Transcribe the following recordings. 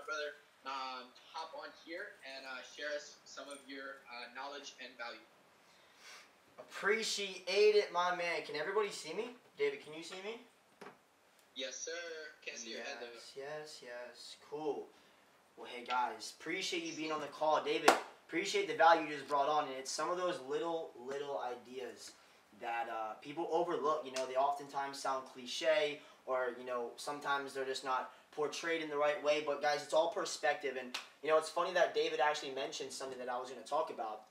my brother, hop on here and share us some of your knowledge and value. Appreciate it, my man. Can everybody see me? David, can you see me? Yes, sir. Can't see your head, though. Yes. Cool. Well, hey, guys. Appreciate you being on the call. David, appreciate the value you just brought on. And it's some of those little ideas that people overlook. You know, they oftentimes sound cliche, or, you know, sometimes they're just not portrayed in the right way. But, guys, it's all perspective. And, you know, it's funny that David actually mentioned something that I was going to talk about,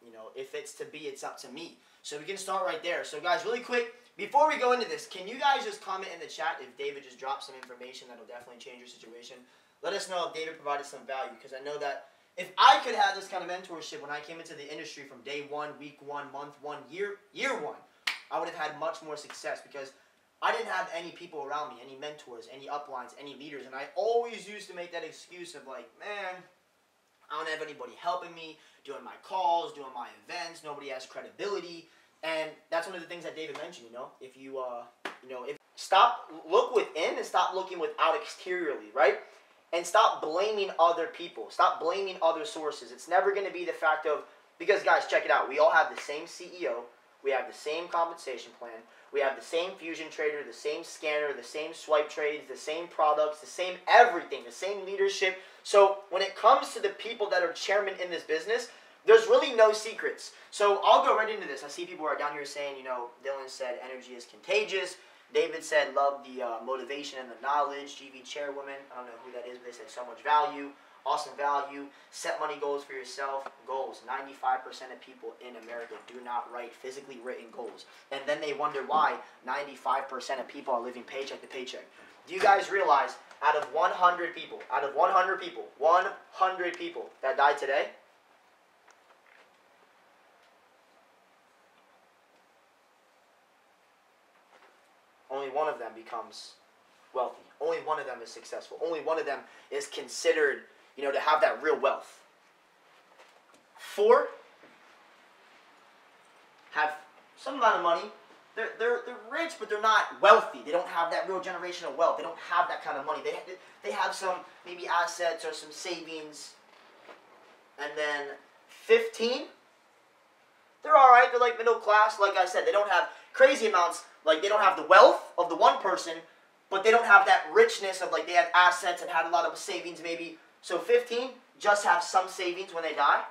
you know, if it's to be, it's up to me. So we can start right there. So, guys, really quick, before we go into this, can you guys just comment in the chat if David just dropped some information that will definitely change your situation? Let us know if David provided some value, because I know that if I could have this kind of mentorship when I came into the industry from day one, week one, month one, year one, I would have had much more success, because I didn't have any people around me, any mentors, any uplines, any leaders, and I always used to make that excuse of like, man, I don't have anybody helping me, doing my calls, doing my events, nobody has credibility. And that's one of the things that David mentioned, you know, if you, look within and stop looking without exteriorly, right? And stop blaming other people. Stop blaming other sources. It's never going to be the fact of, because guys, check it out. We all have the same CEO. We have the same compensation plan. We have the same fusion trader, the same scanner, the same swipe trades, the same products, the same everything, the same leadership. So when it comes to the people that are chairmen in this business, there's really no secrets. So I'll go right into this. I see people are down here saying, you know, Dylan said energy is contagious. David said love the motivation and the knowledge. GV chairwoman, I don't know who that is, but they said so much value. Awesome value. Set money goals for yourself. Goals. 95% of people in America do not write physically written goals. And then they wonder why 95% of people are living paycheck to paycheck. Do you guys realize out of 100 people that died today, only one of them becomes wealthy. Only one of them is successful. Only one of them is considered, you know, to have that real wealth. 4 have some amount of money. They're rich, but they're not wealthy. They don't have that real generational wealth. They don't have that kind of money. They have some maybe assets or some savings. And then 15, they're all right. They're like middle class. Like I said, they don't have crazy amounts. Like, they don't have the wealth of the one person, but they don't have that richness of, like, they had assets and had a lot of savings maybe. So 15 just have some savings when they die.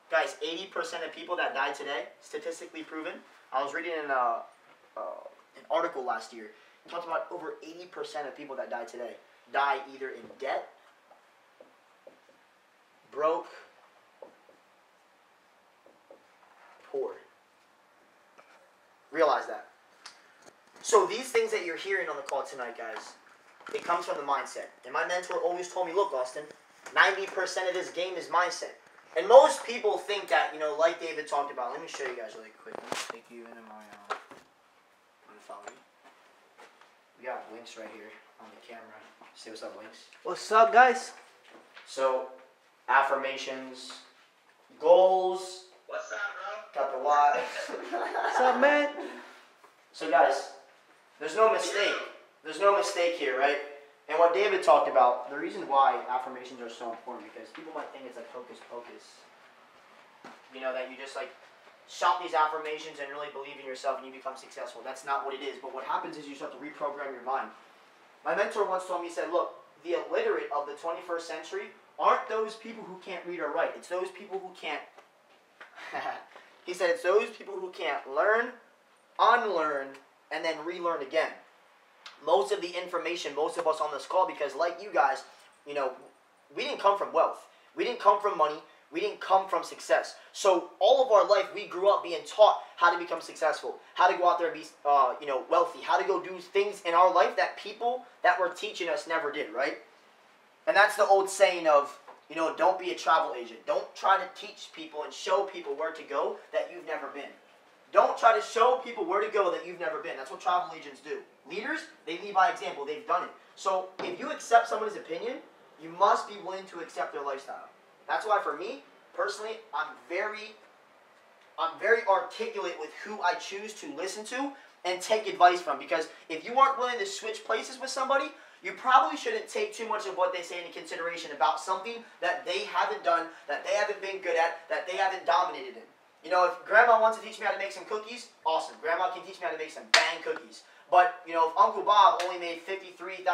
Guys, 80% of people that die today, statistically proven. I was reading an article last year. It talked about over 80% of people that die today die either in debt, broke, poor. Realize that. So these things that you're hearing on the call tonight, guys, it comes from the mindset. And my mentor always told me, look, Austin, 90% of this game is mindset. And most people think that, you know, like David talked about. Let me show you guys really quick. Let me take you into my, follow me. We got links right here on the camera. Say what's up, links. What's up, guys? So, affirmations, goals. What's up, bro? Got the why. What's up, man? So, guys, there's no mistake. There's no mistake here, right? And what David talked about, the reason why affirmations are so important, because people might think it's like hocus pocus. You know, that you just like shout these affirmations and really believe in yourself and you become successful. That's not what it is. But what happens is you start to reprogram your mind. My mentor once told me, he said, look, the illiterate of the 21st century aren't those people who can't read or write. It's those people who can't, he said, it's those people who can't learn, unlearn, and then relearn again. Most of the information, most of us on this call, because like you guys, you know, we didn't come from wealth. We didn't come from money. We didn't come from success. So all of our life, we grew up being taught how to become successful, how to go out there and be, you know, wealthy, how to go do things in our life that people that were teaching us never did, right? And that's the old saying of, you know, don't be a travel agent. Don't try to teach people and show people where to go that you've never been. Don't try to show people where to go that you've never been. That's what travel agents do. Leaders, they lead by example. They've done it. So if you accept someone's opinion, you must be willing to accept their lifestyle. That's why for me, personally, I'm very articulate with who I choose to listen to and take advice from. Because if you aren't willing to switch places with somebody, you probably shouldn't take too much of what they say into consideration about something that they haven't done, that they haven't been good at, that they haven't dominated in. You know, if Grandma wants to teach me how to make some cookies, awesome. Grandma can teach me how to make some bang cookies. But, you know, if Uncle Bob only made $53,000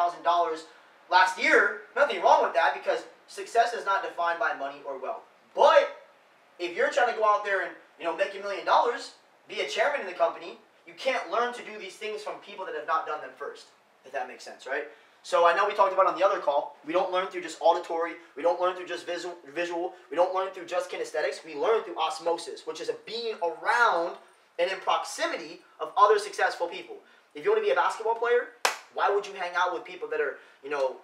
last year, nothing wrong with that, because success is not defined by money or wealth. But if you're trying to go out there and, you know, make $1 million, be a chairman in the company, you can't learn to do these things from people that have not done them first, if that makes sense, right? So I know we talked about on the other call, we don't learn through just auditory, we don't learn through just visual, we don't learn through just kinesthetics, we learn through osmosis, which is a being around and in proximity of other successful people. If you want to be a basketball player, why would you hang out with people that are, you know,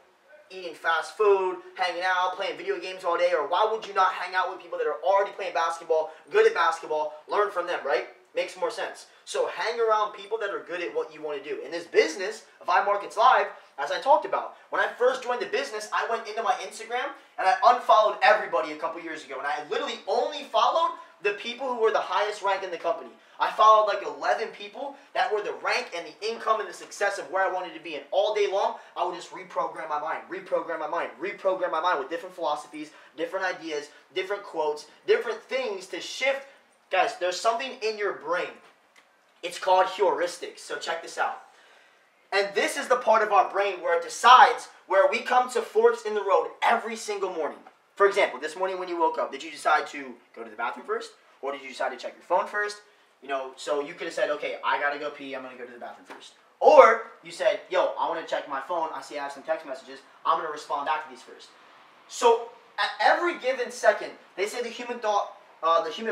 eating fast food, hanging out, playing video games all day, or why would you not hang out with people that are already playing basketball, good at basketball, learn from them, right? Makes more sense. So hang around people that are good at what you want to do. In this business of iMarketsLive, as I talked about, when I first joined the business, I went into my Instagram and I unfollowed everybody a couple years ago. And I literally only followed the people who were the highest rank in the company. I followed like 11 people that were the rank and the income and the success of where I wanted to be. And all day long, I would just reprogram my mind with different philosophies, different ideas, different quotes, different things to shift. Guys, there's something in your brain. It's called heuristics. So check this out. And this is the part of our brain where it decides where we come to forks in the road every single morning. For example, this morning when you woke up, did you decide to go to the bathroom first? Or did you decide to check your phone first? You know, so you could have said, okay, I got to go pee. I'm going to go to the bathroom first. Or you said, yo, I want to check my phone. I see I have some text messages. I'm going to respond back to these first. So at every given second, they say the human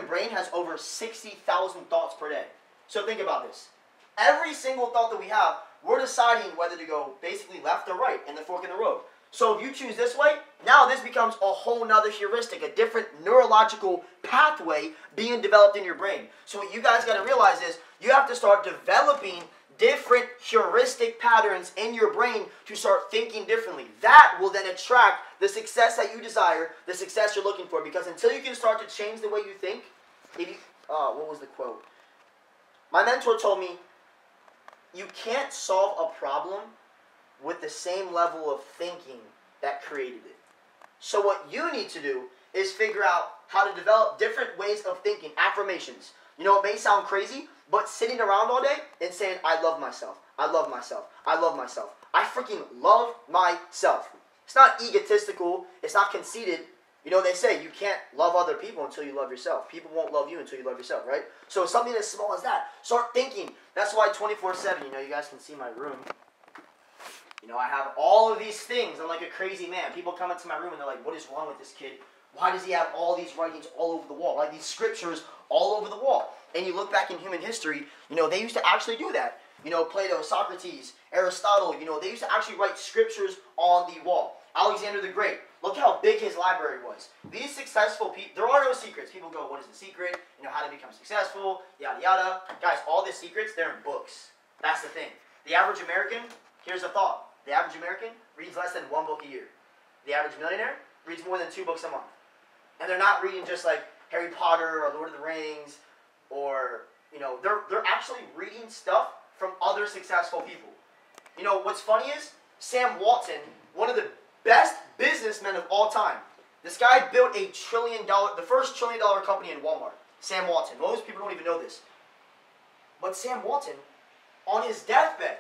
brain has over 60,000 thoughts per day. So think about this. Every single thought that we have, we're deciding whether to go basically left or right in the fork in the road. So if you choose this way, now this becomes a whole nother heuristic, a different neurological pathway being developed in your brain. So what you guys got to realize is you have to start developing different heuristic patterns in your brain to start thinking differently. That will then attract the success that you desire, the success you're looking for. Because until you can start to change the way you think, what was the quote? My mentor told me, you can't solve a problem with the same level of thinking that created it. So what you need to do is figure out how to develop different ways of thinking, affirmations. You know, it may sound crazy, but sitting around all day and saying, I love myself, I love myself, I love myself. I freaking love myself. It's not egotistical, it's not conceited. You know, they say you can't love other people until you love yourself. People won't love you until you love yourself, right? So something as small as that. Start thinking. That's why 24/7, you know, you guys can see my room. You know, I have all of these things. I'm like a crazy man. People come into my room and they're like, what is wrong with this kid? Why does he have all these writings all over the wall? Like these scriptures all over the wall. And you look back in human history, you know, they used to actually do that. You know, Plato, Socrates, Aristotle, you know, they used to actually write scriptures on the wall. Alexander the Great, look how big his library was. These successful people, there are no secrets. People go, what is the secret? You know, how to become successful, yada, yada. Guys, all the secrets, they're in books. That's the thing. The average American, here's a thought. The average American reads less than 1 book a year. The average millionaire reads more than 2 books a month. And they're not reading just like Harry Potter or Lord of the Rings or, you know, they're actually reading stuff from other successful people. You know, what's funny is Sam Walton, one of the best businessmen of all time. This guy built the first $1 trillion company in Walmart. Sam Walton. Most people don't even know this. But Sam Walton, on his deathbed,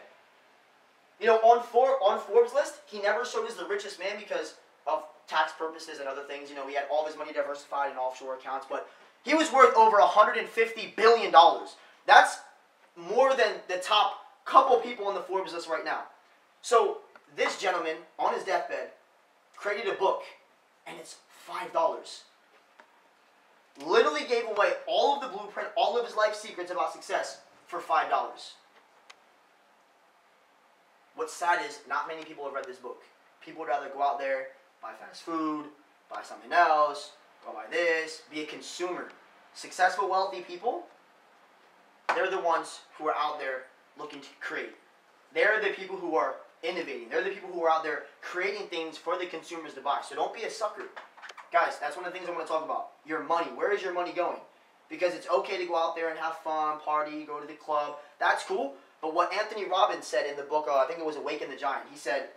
you know, on Forbes' list, he never showed as the richest man because of tax purposes and other things. You know, he had all of his money diversified in offshore accounts, but he was worth over $150 billion. That's more than the top couple people on the Forbes list right now. So this gentleman, on his deathbed, created a book, and it's $5. Literally gave away all of the blueprint, all of his life secrets about success for $5. What's sad is not many people have read this book. People would rather go out there, buy fast food, buy something else, go buy this, be a consumer. Successful, wealthy people, they're the ones who are out there looking to create. They're the people who are innovating. They're the people who are out there creating things for the consumers to buy. So don't be a sucker. Guys, that's one of the things I want to talk about. Your money. Where is your money going? Because it's okay to go out there and have fun, party, go to the club. That's cool. But what Anthony Robbins said in the book, I think it was Awaken the Giant, he said,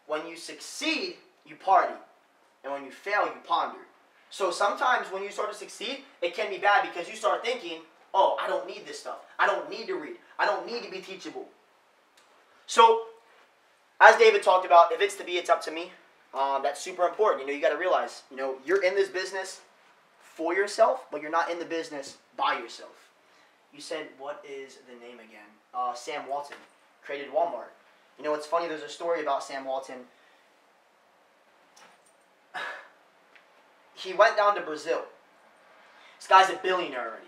When you succeed, you party. And when you fail, you ponder. So sometimes when you start to succeed, it can be bad because you start thinking, oh, I don't need this stuff. I don't need to read. I don't need to be teachable. So, as David talked about, if it's to be, it's up to me. That's super important. You got to realize, you're in this business for yourself, but you're not in the business by yourself. You said, what is the name again? Sam Walton created Walmart. It's funny, there's a story about Sam Walton. He went down to Brazil. This guy's a billionaire already.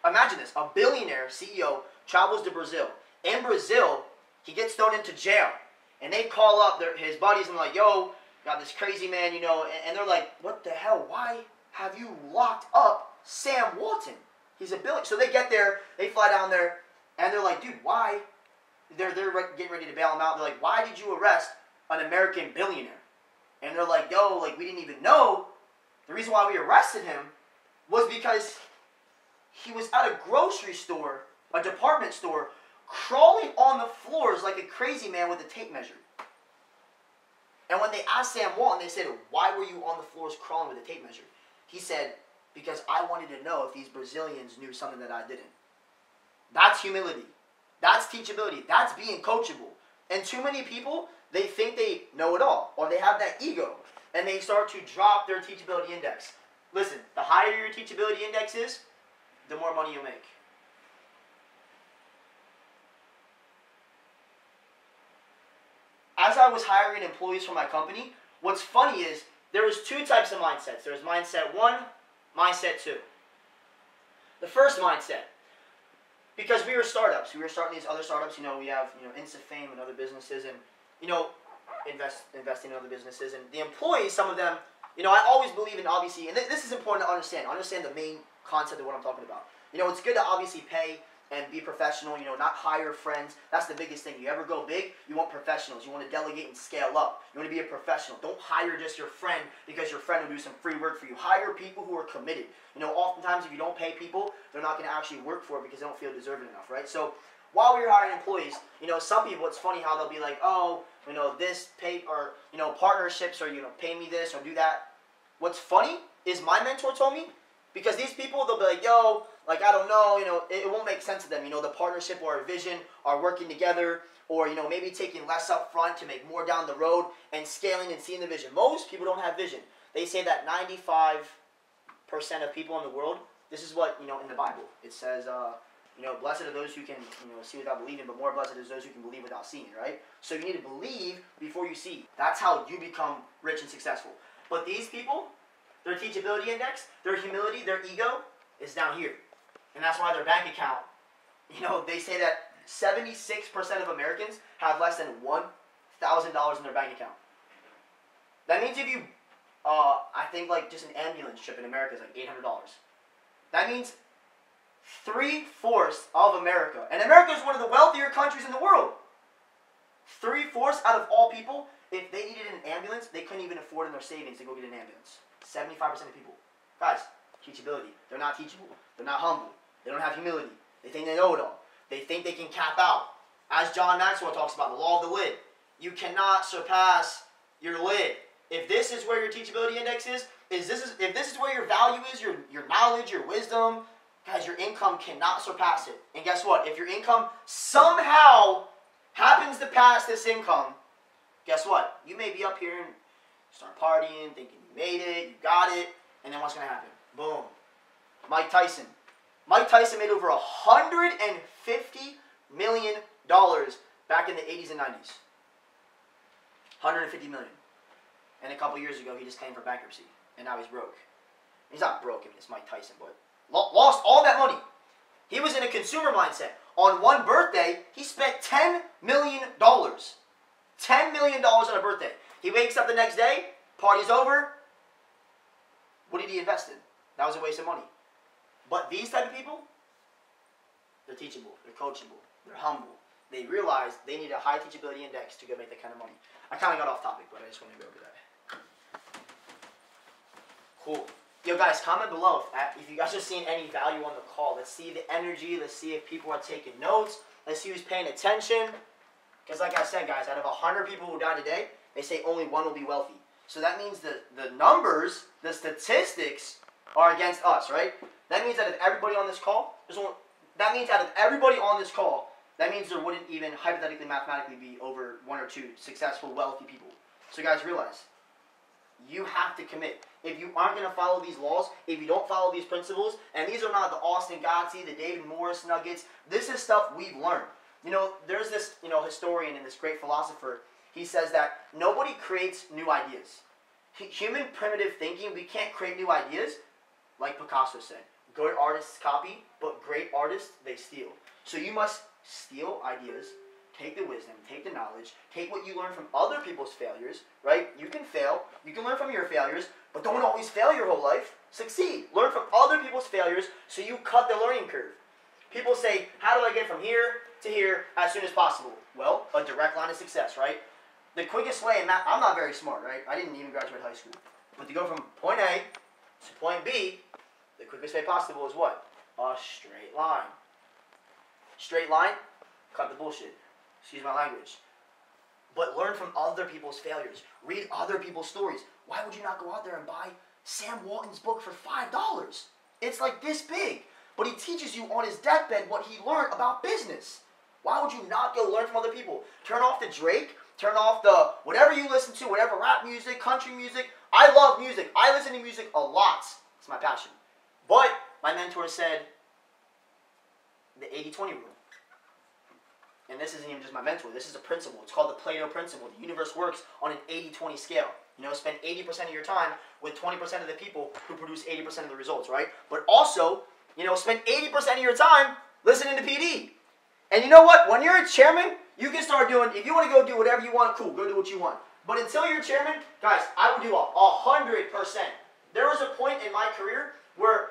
Imagine this, a billionaire CEO travels to Brazil. In Brazil, he gets thrown into jail. And they call up his buddies and like, yo, got this crazy man, and they're like, what the hell? Why have you locked up Sam Walton? He's a billionaire. So they get there, they fly down there, and they're like, dude, why? They're getting ready to bail him out. They're like, why did you arrest an American billionaire? And they're like, yo, like we didn't even know. The reason why we arrested him was because he was at a grocery store, a department store, crawling on the floors like a crazy man with a tape measure. And when they asked Sam Walton, they said, why were you on the floors crawling with a tape measure? He said, because I wanted to know if these Brazilians knew something that I didn't. That's humility. That's teachability. That's being coachable. And too many people, they think they know it all, or they have that ego, and they start to drop their teachability index. Listen, the higher your teachability index is, the more money you make. As I was hiring employees for my company, what's funny is there was two types of mindsets. There was mindset 1, mindset 2. The first mindset, because we were startups, we were starting these other startups. We have Instafame and other businesses, and investing in other businesses. And the employees, some of them, I always believe in obviously, and this is important to understand. Understand the main concept of what I'm talking about. It's good to obviously pay and be professional, not hire friends. That's the biggest thing. You ever go big, you want professionals. You want to delegate and scale up. You want to be a professional. Don't hire just your friend because your friend will do some free work for you. Hire people who are committed. Oftentimes if you don't pay people, they're not going to actually work for it because they don't feel deserving enough, right? So while we were hiring employees, some people, it's funny how they'll be like, oh, this pay, or, partnerships, or, pay me this or do that. What's funny is my mentor told me, because these people, they'll be like, yo, like, I don't know, it won't make sense to them. The partnership or a vision are working together, or, maybe taking less up front to make more down the road and scaling and seeing the vision. Most people don't have vision. They say that 95% of people in the world, this is what, in the Bible, it says, blessed are those who can, see without believing, but more blessed is those who can believe without seeing, right? So you need to believe before you see. That's how you become rich and successful. But these people, their teachability index, their humility, their ego is down here. And that's why their bank account, they say that 76% of Americans have less than $1,000 in their bank account. That means if you, I think like just an ambulance trip in America is like $800. That means 3/4 of America, and America is one of the wealthier countries in the world. 3/4 out of all people, if they needed an ambulance, they couldn't even afford in their savings to go get an ambulance. 75% of people. Guys, teachability. They're not teachable. They're not humble. They don't have humility. They think they know it all. They think they can cap out. As John Maxwell talks about, the law of the lid. You cannot surpass your lid. If this is where your teachability index is, if this is where your value is, your knowledge, your wisdom, guys, your income cannot surpass it. And guess what? If your income somehow happens to pass this income, guess what? You may be up here and start partying, thinking you made it, you got it, and then what's going to happen? Boom. Mike Tyson. Mike Tyson made over $150 million back in the 80s and 90s. $150 million. And a couple years ago, he just claimed for bankruptcy. And now he's broke. He's not broke, I mean, it's Mike Tyson, but lost all that money. He was in a consumer mindset. On one birthday, he spent $10 million. $10 million on a birthday. He wakes up the next day, party's over. What did he invest in? That was a waste of money. But these type of people, they're teachable, they're coachable, they're humble. They realize they need a high teachability index to go make that kind of money. I kind of got off topic, but I just want to go over that. Cool. Yo guys, comment below if you guys are seeing any value on the call. Let's see the energy. Let's see if people are taking notes. Let's see who's paying attention. Because like I said, guys, out of 100 people who died today, they say only one will be wealthy. So that means the numbers, the statistics are against us, right? That means that if everybody on this call, that means there wouldn't even hypothetically, mathematically be over 1 or 2 successful, wealthy people. So guys, realize, you have to commit. If you aren't going to follow these laws, if you don't follow these principles, and these are not the Austin Godsey, the David Morris nuggets, this is stuff we've learned. You know, there's this, historian and this great philosopher. He says that nobody creates new ideas. Human primitive thinking, we can't create new ideas, like Picasso said. Good artists copy, but great artists, they steal. So you must steal ideas, take the wisdom, take the knowledge, take what you learn from other people's failures, right? You can fail, you can learn from your failures, but don't always fail your whole life. Succeed. Learn from other people's failures so you cut the learning curve. People say, how do I get from here to here as soon as possible? Well, a direct line of success, right? The quickest way, and I'm not very smart, right? I didn't even graduate high school. But to go from point A to point B, the quickest way possible is what? A straight line. Straight line, cut the bullshit. Excuse my language. But learn from other people's failures. Read other people's stories. Why would you not go out there and buy Sam Walton's book for $5? It's like this big. But he teaches you on his deathbed what he learned about business. Why would you not go learn from other people? Turn off the Drake. Turn off the whatever you listen to, whatever rap music, country music. I love music. I listen to music a lot. It's my passion. But my mentor said the 80-20 rule. And this isn't even just my mentor. This is a principle. It's called the Plato principle. The universe works on an 80-20 scale. Spend 80% of your time with 20% of the people who produce 80% of the results, right? But also, spend 80% of your time listening to PD. And you know what? When you're a chairman, you can start doing, if you want to go do whatever you want, cool, go do what you want. But until you're chairman, guys, I would do 100%. There was a point in my career where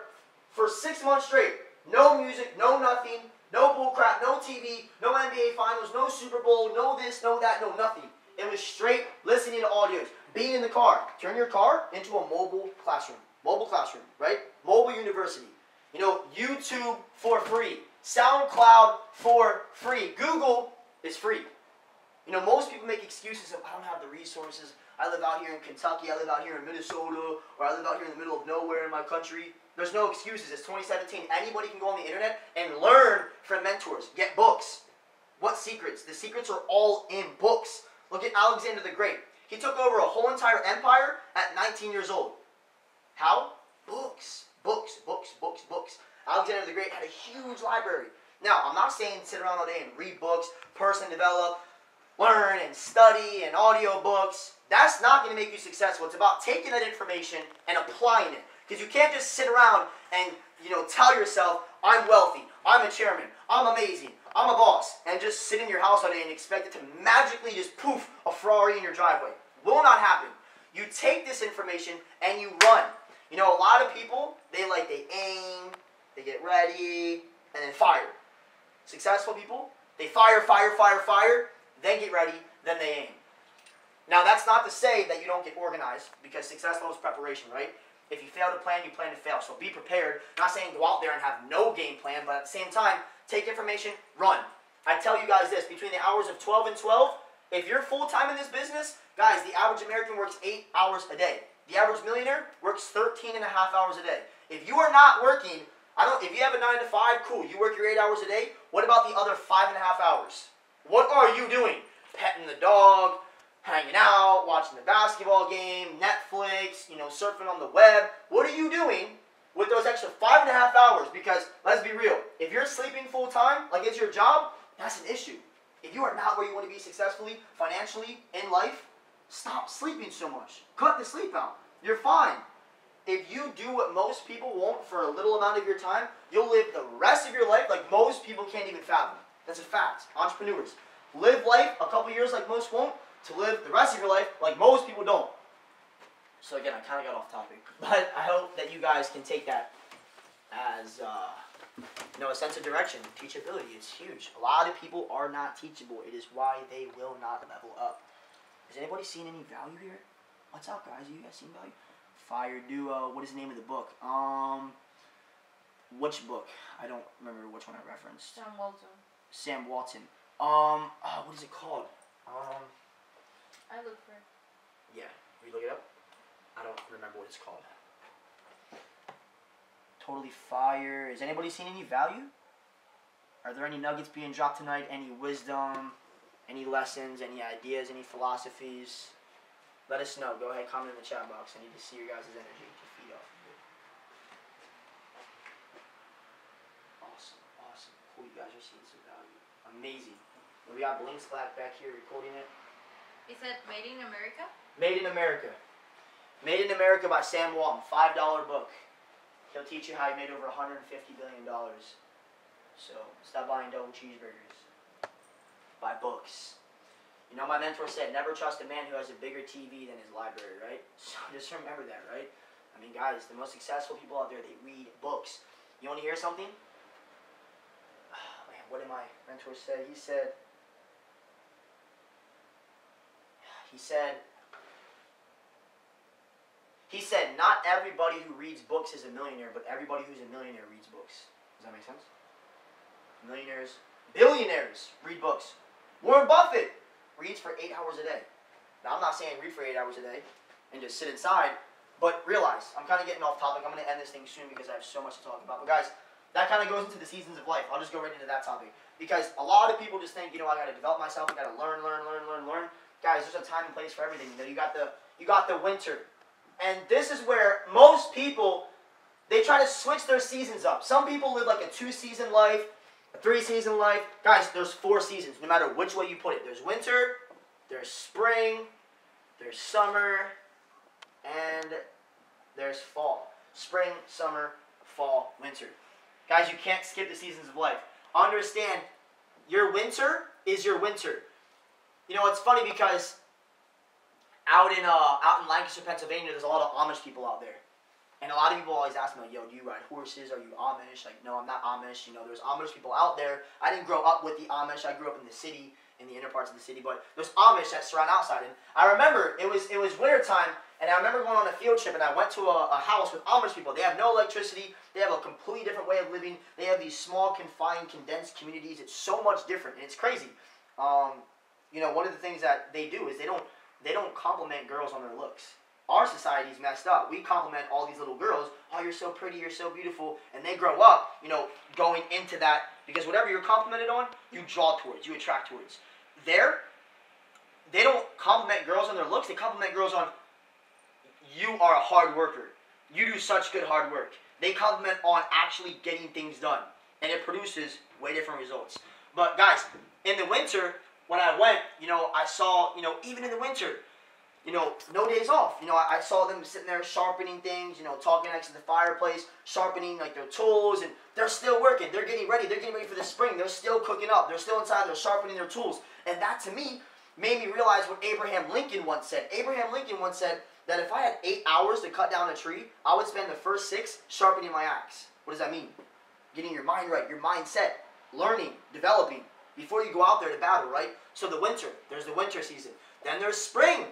for 6 months straight, no music, no nothing, no bullcrap, no TV, no NBA Finals, no Super Bowl, no this, no that, no nothing. It was straight listening to audios, being in the car. Turn your car into a mobile classroom. Mobile classroom, right? Mobile university. YouTube for free. SoundCloud for free. Google is free. Most people make excuses of, I don't have the resources. I live out here in Kentucky. I live out here in Minnesota. Or I live out here in the middle of nowhere in my country. There's no excuses. It's 2017. Anybody can go on the internet and learn from mentors. Get books. What secrets? The secrets are all in books. Look at Alexander the Great. He took over a whole entire empire at 19 years old. How? Books. Books, books, books, books. Alexander the Great had a huge library. Now, I'm not saying sit around all day and read books, person develop, learn and study and audio books. That's not going to make you successful. It's about taking that information and applying it. Because you can't just sit around and, tell yourself, I'm wealthy, I'm a chairman, I'm amazing, I'm a boss, and just sit in your house all day and expect it to magically just poof, a Ferrari in your driveway. Will not happen. You take this information and you run. A lot of people, they aim, they get ready, and then fire. Successful people, they fire, then get ready, then they aim. Now, that's not to say that you don't get organized, because success loves preparation, right? If you fail to plan, you plan to fail. So be prepared. I'm not saying go out there and have no game plan, but at the same time, take information, run. I tell you guys this, between the hours of 12 and 12, if you're full-time in this business, guys, the average American works 8 hours a day. The average millionaire works 13 and a half hours a day. If you are not working, if you have a 9 to 5, cool, you work your 8 hours a day. What about the other 5 and a half hours? What are you doing? Petting the dog, hanging out, watching the basketball game, Netflix, surfing on the web. What are you doing with those extra 5 and a half hours? Because, let's be real, if you're sleeping full time, like it's your job, that's an issue. If you are not where you want to be successfully, financially, in life, stop sleeping so much. Cut the sleep out. You're fine. If you do what most people won't for a little amount of your time, you'll live the rest of your life like most people can't even fathom. That's a fact. Entrepreneurs. Live life a couple years like most won't, to live the rest of your life like most people don't. So again, I kind of got off topic. But I hope that you guys can take that as a sense of direction. Teachability, it's huge. A lot of people are not teachable. It is why they will not level up. Has anybody seen any value here? What's up, guys? You guys seen value? Fire Duo. What is the name of the book? Which book? I don't remember which one I referenced. Sam Walton. Sam Walton. What is it called? I look for it. Yeah, we look it up. I don't remember what it's called. Totally fire. Has anybody seen any value? Are there any nuggets being dropped tonight? Any wisdom? Any lessons? Any ideas? Any philosophies? Let us know. Go ahead, comment in the chat box. I need to see your guys' energy to feed off of it. Awesome, awesome. Cool, you guys are seeing some value. Amazing. We got Blink's back here recording it. Is it Made in America? Made in America. Made in America by Sam Walton. $5 book. He'll teach you how he made over $150 billion. So, stop buying double cheeseburgers. Buy books. You know, my mentor said, never trust a man who has a bigger TV than his library, right? So, just remember that, right? I mean, guys, the most successful people out there, they read books. You want to hear something? Oh, man, what did my mentor say? He said, not everybody who reads books is a millionaire, but everybody who's a millionaire reads books. Does that make sense? Millionaires, billionaires read books. Warren Buffett reads for 8 hours a day. Now, I'm not saying read for 8 hours a day and just sit inside, but realize, I'm kind of getting off topic. I'm going to end this thing soon because I have so much to talk about. But guys, that kind of goes into the seasons of life. I'll just go right into that topic. Because a lot of people just think, you know, I got to develop myself. I got to learn. Guys, there's a time and place for everything. You know, you got the winter. And this is where most people, they try to switch their seasons up. Some people live like a 2-season life, a 3-season life. Guys, there's 4 seasons, no matter which way you put it. There's winter, there's spring, there's summer, and there's fall. Spring, summer, fall, winter. Guys, you can't skip the seasons of life. Understand, your winter is your winter. You know, it's funny because out in Lancaster, Pennsylvania, there's a lot of Amish people out there. And a lot of people always ask me, like, yo, do you ride horses? Are you Amish? Like, no, I'm not Amish. You know, there's Amish people out there. I didn't grow up with the Amish. I grew up in the city, in the inner parts of the city. But there's Amish that surround outside. And I remember, it was winter time, and I remember going on a field trip, and I went to a house with Amish people. They have no electricity. They have a completely different way of living. They have these small, confined, condensed communities. It's so much different, and it's crazy. You know, one of the things that they do is they don't compliment girls on their looks. Our society's messed up. We compliment all these little girls. Oh, you're so pretty, you're so beautiful. And they grow up, you know, going into that. Because whatever you're complimented on, you draw towards, you attract towards. There, they don't compliment girls on their looks. They compliment girls on, you are a hard worker. You do such good hard work. They compliment on actually getting things done. And it produces way different results. But guys, in the winter, when I went, you know, I saw, you know, even in the winter, you know, no days off. You know, I saw them sitting there sharpening things, you know, talking next to the fireplace, sharpening, like, their tools, and they're still working. They're getting ready. They're getting ready for the spring. They're still cooking up. They're still inside. They're sharpening their tools. And that, to me, made me realize what Abraham Lincoln once said. Abraham Lincoln once said that if I had 8 hours to cut down a tree, I would spend the first 6 sharpening my axe. What does that mean? Getting your mind right, your mindset, learning, developing, before you go out there to battle, right? So the winter, there's the winter season. Then there's spring.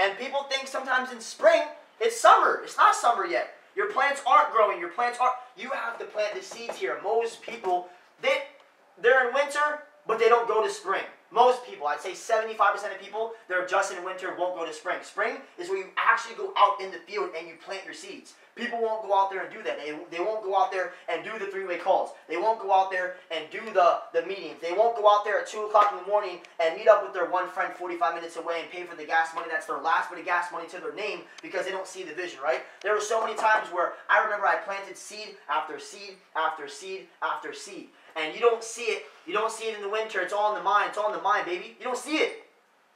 And people think sometimes in spring, it's summer. It's not summer yet. Your plants aren't growing. Your plants aren't. You have to plant the seeds here. Most people, they're in winter, but they don't go to spring. Most people, I'd say 75% of people, they're just in winter, won't go to spring. Spring is where you actually go out in the field and you plant your seeds. People won't go out there and do that. They won't go out there and do the 3-way calls. They won't go out there and do the meetings. They won't go out there at 2 o'clock in the morning and meet up with their one friend 45 minutes away and pay for the gas money. That's their last bit of gas money to their name because they don't see the vision, right? There were so many times where I remember I planted seed after seed after seed after seed. And you don't see it. You don't see it in the winter. It's all in the mind. It's all in the mind, baby. You don't see it.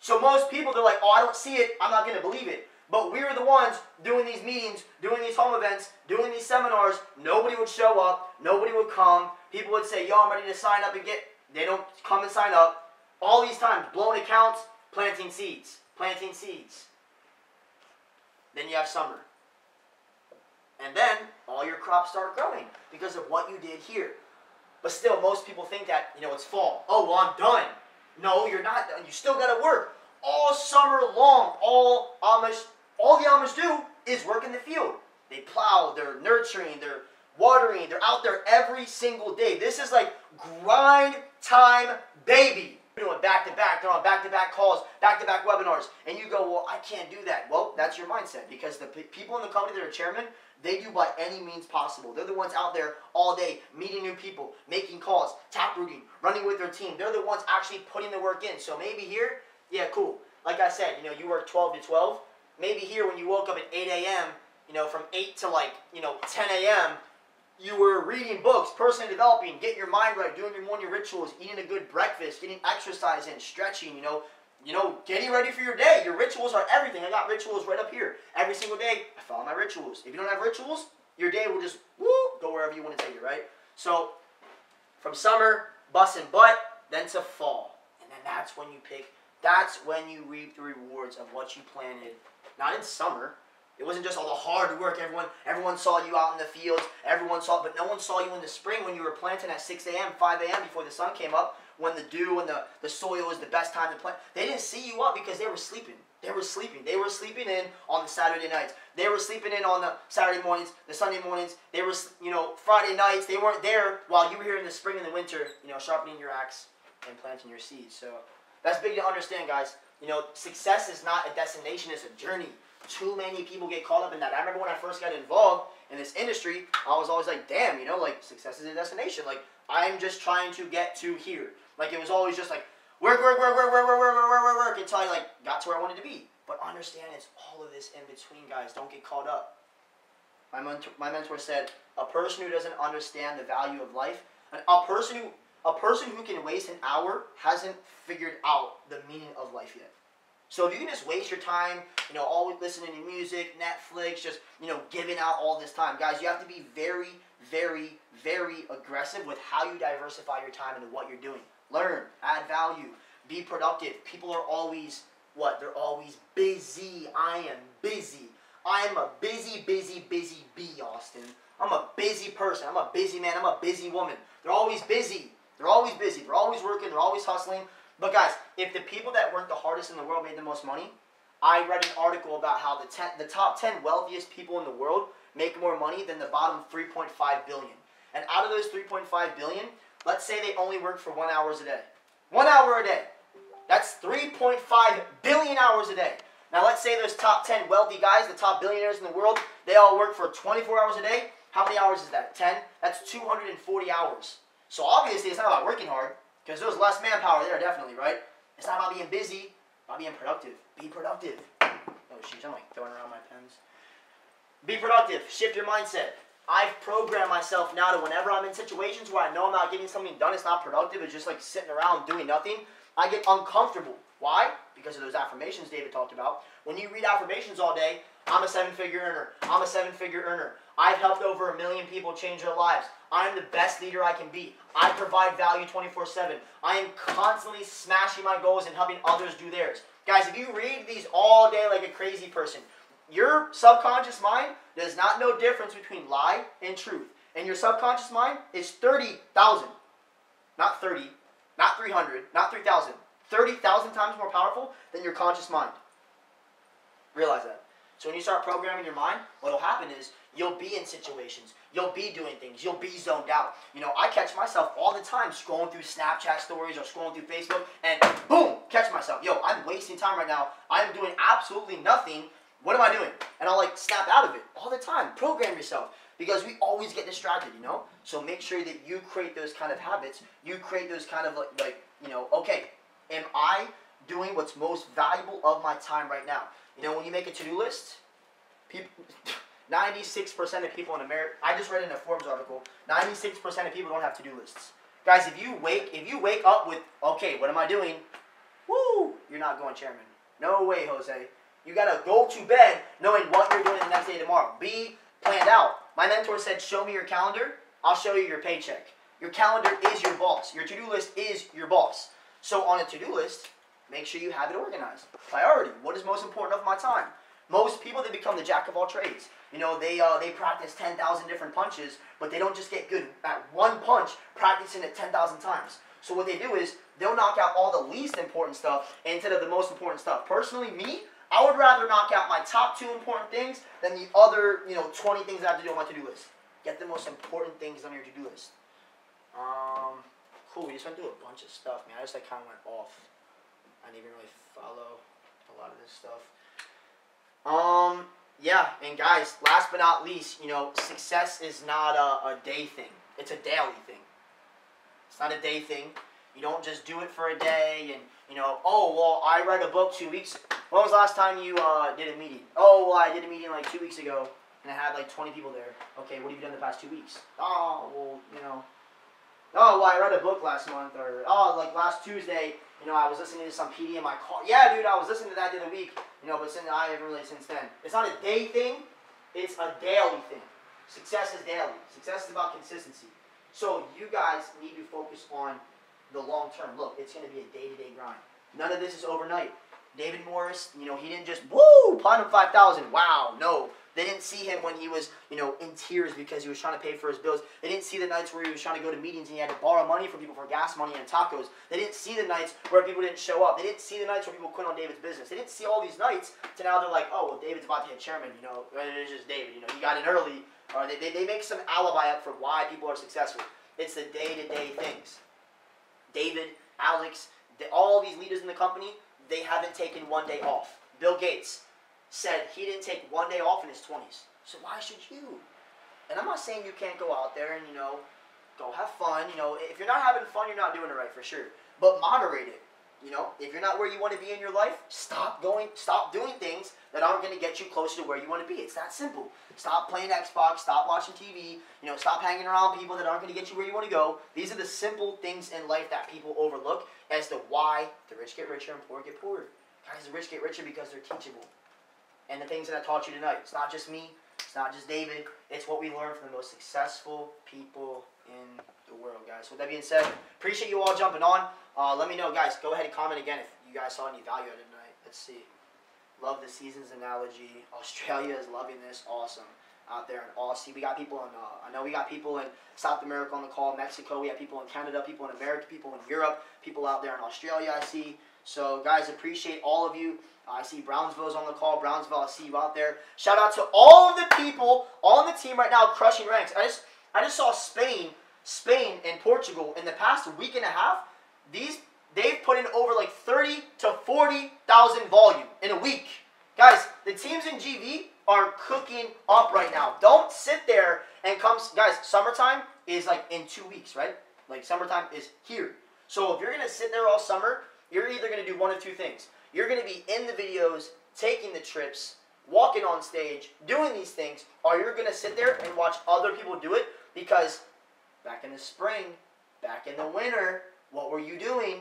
So most people, they're like, oh, I don't see it. I'm not going to believe it. But we were the ones doing these meetings, doing these home events, doing these seminars. Nobody would show up. Nobody would come. People would say, yo, I'm ready to sign up and get. They don't come and sign up. All these times, blowing accounts, planting seeds. Planting seeds. Then you have summer. And then all your crops start growing because of what you did here. But still, most people think that, you know, it's fall. Oh, well, I'm done. No, you're not done. You still got to work. All summer long, all the Amish do is work in the field. They plow, they're nurturing, they're watering, they're out there every single day. This is like grind time, baby. They're doing back-to-back, they're on back-to-back calls, back-to-back webinars, and you go, well, I can't do that. Well, that's your mindset, because the people in the company that are chairman, they do by any means possible. They're the ones out there all day, meeting new people, making calls, taprooting, running with their team. They're the ones actually putting the work in. So maybe here, yeah, cool. Like I said, you work 12 to 12. Maybe here when you woke up at 8 a.m., from 8 to 10 a.m., you were reading books, personally developing, getting your mind right, doing your morning rituals, eating a good breakfast, getting exercise in, stretching, getting ready for your day. Your rituals are everything. I got rituals right up here. Every single day, I follow my rituals. If you don't have rituals, your day will just go wherever you want to take it, right? So, from summer, busting butt, then to fall. And then that's when you reap the rewards of what you planted. Not in summer. It wasn't just all the hard work. Everyone saw you out in the fields. But no one saw you in the spring when you were planting at 6 a.m., 5 a.m. before the sun came up, when the dew and the soil was the best time to plant. They didn't see you up because they were sleeping. They were sleeping in on the Saturday nights. They were sleeping in on the Saturday mornings, the Sunday mornings. They were, Friday nights. They weren't there while you were here in the spring and the winter, sharpening your axe and planting your seeds. So that's big to understand, guys. Success is not a destination, it's a journey. Too many people get caught up in that. I remember when I first got involved in this industry, I was always like, damn, success is a destination. I'm just trying to get to here. It was always just work until I got to where I wanted to be. But understand it's all of this in between, guys. Don't get caught up. My mentor said, a person who doesn't understand the value of life, a person who can waste an hour hasn't figured out the meaning of life yet. So if you can just waste your time, always listening to music, Netflix, just, giving out all this time. Guys, you have to be very, very, very aggressive with how you diversify your time into what you're doing. Learn, add value, be productive. People are always, they're always busy. I am busy. I am a busy bee, Austin. I'm a busy person. I'm a busy man. I'm a busy woman. They're always busy. They're always busy. They're always working. They're always hustling. But guys, if the people that work the hardest in the world made the most money, I read an article about how the top 10 wealthiest people in the world make more money than the bottom 3.5 billion. And out of those 3.5 billion, let's say they only work for 1 hour a day. 1 hour a day. That's 3.5 billion hours a day. Now let's say those top 10 wealthy guys, the top billionaires in the world, they all work for 24 hours a day. How many hours is that? 10? That's 240 hours. So obviously it's not about working hard, because there's less manpower there, definitely, right? It's not about being busy, it's about being productive. Be productive. Oh, sheesh, I'm throwing around my pens. Be productive. Shift your mindset. I've programmed myself now to whenever I'm in situations where I know I'm not getting something done, it's not productive, it's just sitting around doing nothing, I get uncomfortable. Why? Because of those affirmations David talked about. When you read affirmations all day, I'm a 7-figure earner. I'm a 7-figure earner. I've helped over 1 million people change their lives. I'm the best leader I can be. I provide value 24/7. I am constantly smashing my goals and helping others do theirs. Guys, if you read these all day like a crazy person, your subconscious mind does not know difference between lie and truth. And your subconscious mind is 30,000. Not 30, not 300, not 3,000. 30,000 times more powerful than your conscious mind. Realize that. So when you start programming your mind, what will happen is you'll be in situations, you'll be doing things, you'll be zoned out. I catch myself all the time scrolling through Snapchat stories or scrolling through Facebook, and boom, catch myself. Yo, I'm wasting time right now. I'm doing absolutely nothing. What am I doing? And I'll snap out of it all the time. Program yourself, because we always get distracted, So make sure that you create those kind of habits. You create those kind of okay, am I doing what's most valuable of my time right now? When you make a to-do list, 96% of people in America, I just read in a Forbes article, 96% of people don't have to-do lists. Guys, if you wake up with, okay, what am I doing? Woo, you're not going chairman. No way, Jose. You got to go to bed knowing what you're doing the next day tomorrow. Be planned out. My mentor said, show me your calendar, I'll show you your paycheck. Your calendar is your boss. Your to-do list is your boss. So on a to-do list, make sure you have it organized. Priority. What is most important of my time? Most people, they become the jack of all trades. They practice 10,000 different punches, but they don't just get good at one punch, practicing it 10,000 times. So what they do is they'll knock out all the least important stuff instead of the most important stuff. Personally, me, I would rather knock out my top 2 important things than the other 20 things I have to do on my to-do list. Get the most important things on your to-do list. cool. We just went through a bunch of stuff, man. I just like kind of went off. I didn't even really follow a lot of this stuff. Yeah, and guys, last but not least, you know, success is not a day thing. It's a daily thing. It's not a day thing. You don't just do it for a day and, you know, oh, well, I read a book 2 weeks. When was the last time you did a meeting? Oh, well, I did a meeting like 2 weeks ago, and I had like 20 people there. Okay, what have you done the past 2 weeks? Oh, well, you know. Oh, well, I read a book last month. Or, oh, like last Tuesday, you know, I was listening to some PD in my car. Yeah, dude, I was listening to that the other week. You know, but I haven't really since then. It's not a day thing. It's a daily thing. Success is daily. Success is about consistency. So you guys need to focus on the long term. Look, it's going to be a day-to-day grind. None of this is overnight. David Morris, you know, he didn't just, woo, platinum 5,000. Wow, no. They didn't see him when he was, you know, in tears because he was trying to pay for his bills. They didn't see the nights where he was trying to go to meetings and he had to borrow money from people for gas money and tacos. They didn't see the nights where people didn't show up. They didn't see the nights where people quit on David's business. They didn't see all these nights to now they're like, oh, well, David's about to hit chairman, you know. It's just David, you know, he got in early. Or they make some alibi up for why people are successful. It's the day-to-day things. David, Alex, all these leaders in the company, they haven't taken one day off. Bill Gates said he didn't take one day off in his 20s. So why should you? And I'm not saying you can't go out there and, you know, go have fun. You know, if you're not having fun, you're not doing it right for sure. But moderate it. You know, if you're not where you want to be in your life, stop doing things that aren't going to get you closer to where you want to be. It's that simple. Stop playing Xbox, stop watching TV, you know, stop hanging around people that aren't going to get you where you want to go. These are the simple things in life that people overlook as to why the rich get richer and poor get poorer. Guys, the rich get richer because they're teachable. And the things that I taught you tonight, it's not just me, it's not just David, it's what we learned from the most successful people in the world, guys. So with that being said, appreciate you all jumping on. Let me know, guys. Go ahead and comment again if you guys saw any value out of it tonight. Let's see. Love the seasons analogy. Australia is loving this. Awesome. Out there in Aussie. We got people in, I know we got people in South America on the call, Mexico. We have people in Canada, people in America, people in Europe, people out there in Australia, I see. So, guys, appreciate all of you. I see Brownsville's on the call. Brownsville, I see you out there. Shout out to all of the people on the team right now crushing ranks. I just saw Spain, and Portugal in the past week and a half. They've put in over like 30 to 40,000 volume in a week. Guys, the teams in GV are cooking up right now. Don't sit there and come. Guys, summertime is like in 2 weeks, right? Like summertime is here. So if you're going to sit there all summer, you're either going to do one of two things. You're going to be in the videos, taking the trips, walking on stage, doing these things, or you're going to sit there and watch other people do it because back in the spring, back in the winter, what were you doing?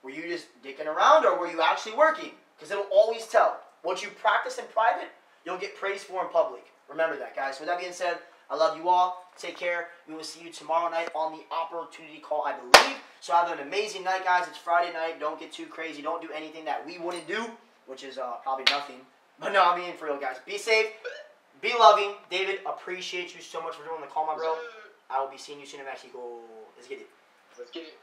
Were you just dicking around or were you actually working? Because it'll always tell. What you practice in private, you'll get praise for in public. Remember that, guys. With that being said, I love you all. Take care. We will see you tomorrow night on the opportunity call, I believe. So have an amazing night, guys. It's Friday night. Don't get too crazy. Don't do anything that we wouldn't do, which is probably nothing. But no, I mean, for real, guys. Be safe. Be loving. David, appreciate you so much for doing the call, my bro. I will be seeing you soon in Mexico. Let's get it. Let's get it.